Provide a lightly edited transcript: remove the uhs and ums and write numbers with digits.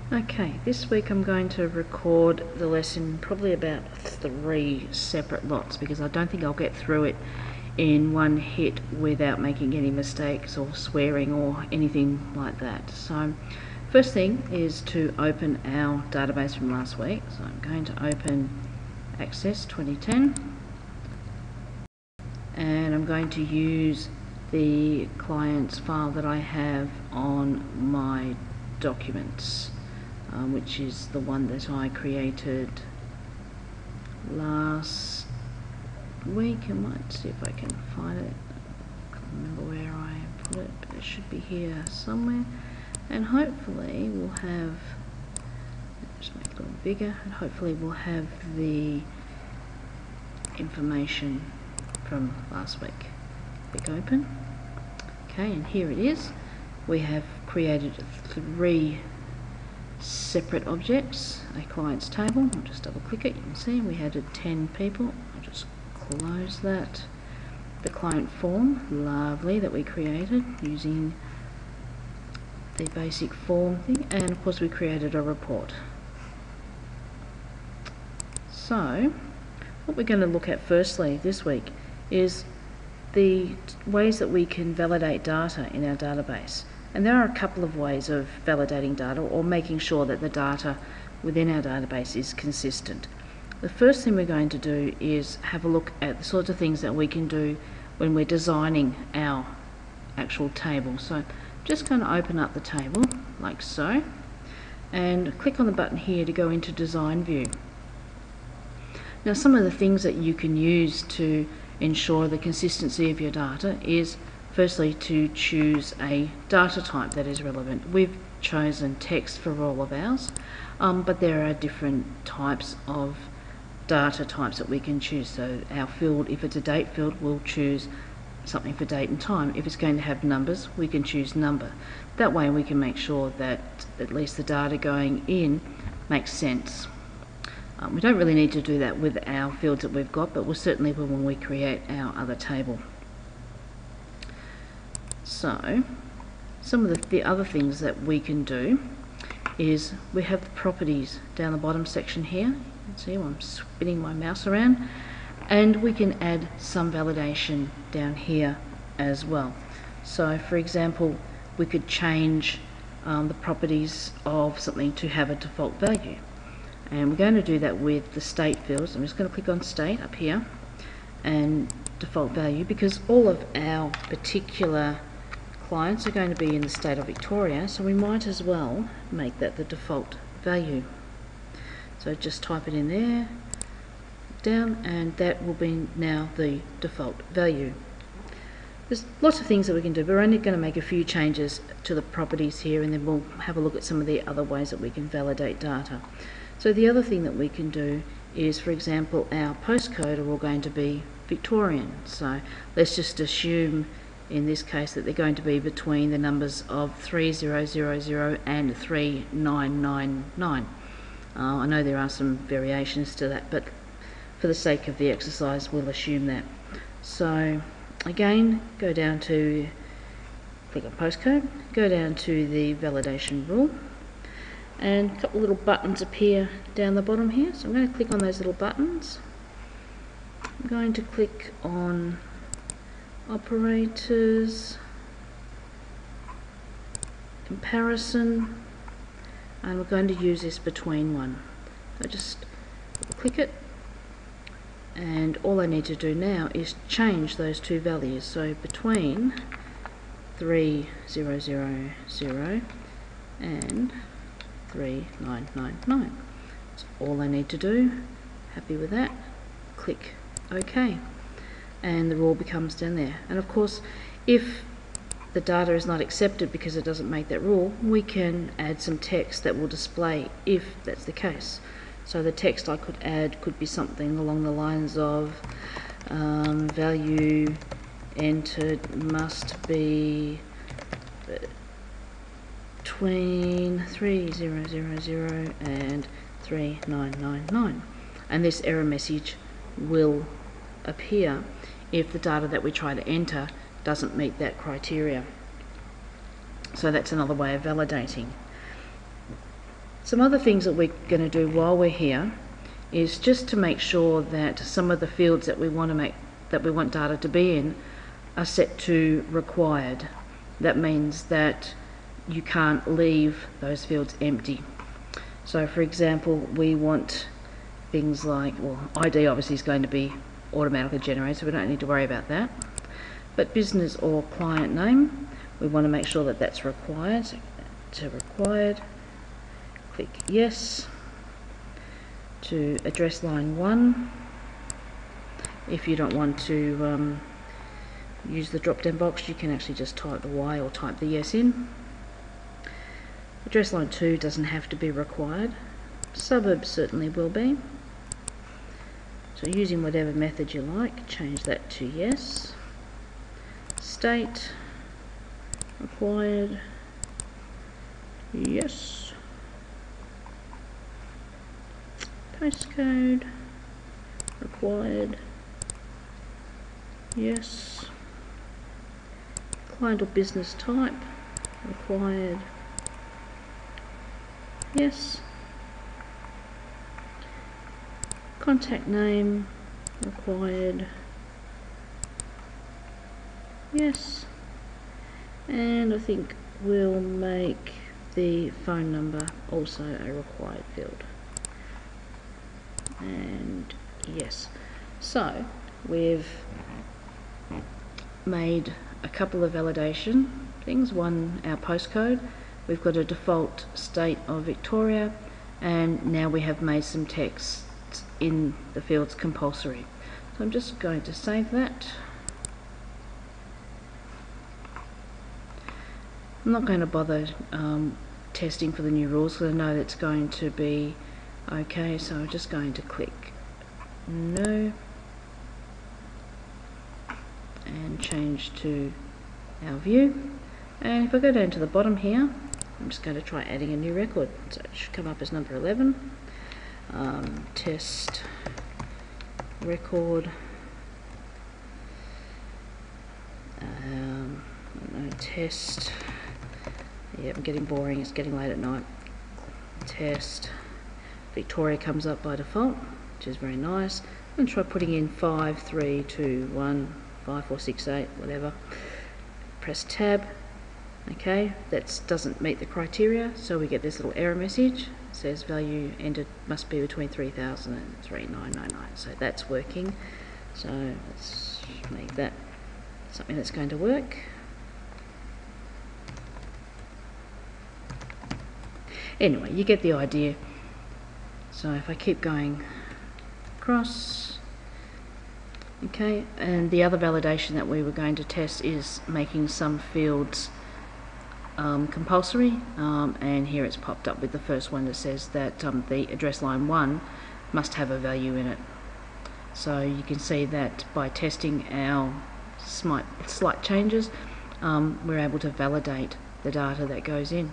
Okay, this week I'm going to record the lesson probably about 3 separate lots because I don't think I'll get through it in one hit without making any mistakes or swearing or anything like that. So first thing is to open our database from last week. So I'm going to open Access 2010 and I'm going to use the client's file that I have on my documents. Which is the one that I created last week. I might see if I can find it. I can't remember where I put it, but it should be here somewhere. And hopefully we'll have, just make it a little bigger, and hopefully we'll have the information from last week. Click open. Okay, and here it is. We have created 3 separate objects, a client's table. I'll just double click it. You can see we had 10 people. I'll just close that. The client form, lovely, that we created using the basic form thing, and of course we created a report. So what we're going to look at firstly this week is the ways that we can validate data in our database. And there are a couple of ways of validating data or making sure that the data within our database is consistent. The first thing we're going to do is have a look at the sorts of things that we can do when we're designing our actual table. So I'm just going to open up the table like so and click on the button here to go into Design View. Now some of the things that you can use to ensure the consistency of your data is firstly to choose a data type that is relevant. We've chosen text for all of ours, but there are different types of data types that we can choose. So our field, if it's a date field, we'll choose something for date and time. If it's going to have numbers, we can choose number. That way we can make sure that at least the data going in makes sense. We don't really need to do that with our fields that we've got, but we'll certainly will when we create our other table. So some of the other things that we can do is we have the properties down the bottom section here. You can see I'm spinning my mouse around, and we can add some validation down here as well. So for example, we could change the properties of something to have a default value, and we're going to do that with the state fields. I'm just going to click on state up here and default value, because all of our particular clients are going to be in the state of Victoria, so we might as well make that the default value. So just type it in there, down, and that will be now the default value. There's lots of things that we can do, but we're only going to make a few changes to the properties here, and then we'll have a look at some of the other ways that we can validate data. So the other thing that we can do is, for example, our postcode are all going to be Victorian. So let's just assume in this case that they're going to be between the numbers of 3000 and 3999. I know there are some variations to that, but for the sake of the exercise we'll assume that. So again, go down to, click on postcode, go down to the validation rule, and a couple little buttons appear down the bottom here. So I'm going to click on those little buttons. I'm going to click on operators, comparison, and we're going to use this between one. So just click it, and all I need to do now is change those two values. So between 3000 and 3999. That's all I need to do. Happy with that? Click OK. And the rule becomes down there. And of course, if the data is not accepted because it doesn't make that rule, we can add some text that will display if that's the case. So the text I could add could be something along the lines of value entered must be between 3000 and 3999. And this error message will appear if the data that we try to enter doesn't meet that criteria. So that's another way of validating. Some other things that we're going to do while we're here is just to make sure that some of the fields that we want data to be in are set to required. That means that you can't leave those fields empty. So for example, we want things like, well, ID obviously is going to be automatically generated, so we don't need to worry about that. But business or client name, we want to make sure that that's required. So to required, click yes. To address line 1, if you don't want to use the drop down box, you can actually just type the Y or type the yes in. Address line 2 doesn't have to be required. Suburbs certainly will be. So using whatever method you like, change that to yes. State, required, yes. Postcode, required, yes. Client or business type, required, yes. Contact name, required, yes. And I think we'll make the phone number also a required field. And yes, so we've made a couple of validation things. One, our postcode, we've got a default state of Victoria, and now we have made some text in the fields compulsory. So I'm just going to save that. I'm not going to bother testing for the new rules because I know that's going to be okay, so I'm just going to click no and change to our view. And if I go down to the bottom here, I'm just going to try adding a new record, so it should come up as number 11. Test record, test, yeah, I'm getting boring, it's getting late at night. Test Victoria comes up by default, which is very nice. I'm going to try putting in 5, 3, 2, 1, 5, 4, 6, 8, whatever. Press tab. Okay, that doesn't meet the criteria, so we get this little error message. It says value entered must be between 3,000 and 3,999. So that's working. So let's make that something that's going to work. Anyway, you get the idea. So if I keep going across, okay, and the other validation that we were going to test is making some fields compulsory, and here it's popped up with the first one that says that the address line 1 must have a value in it. So you can see that by testing our slight changes, we're able to validate the data that goes in.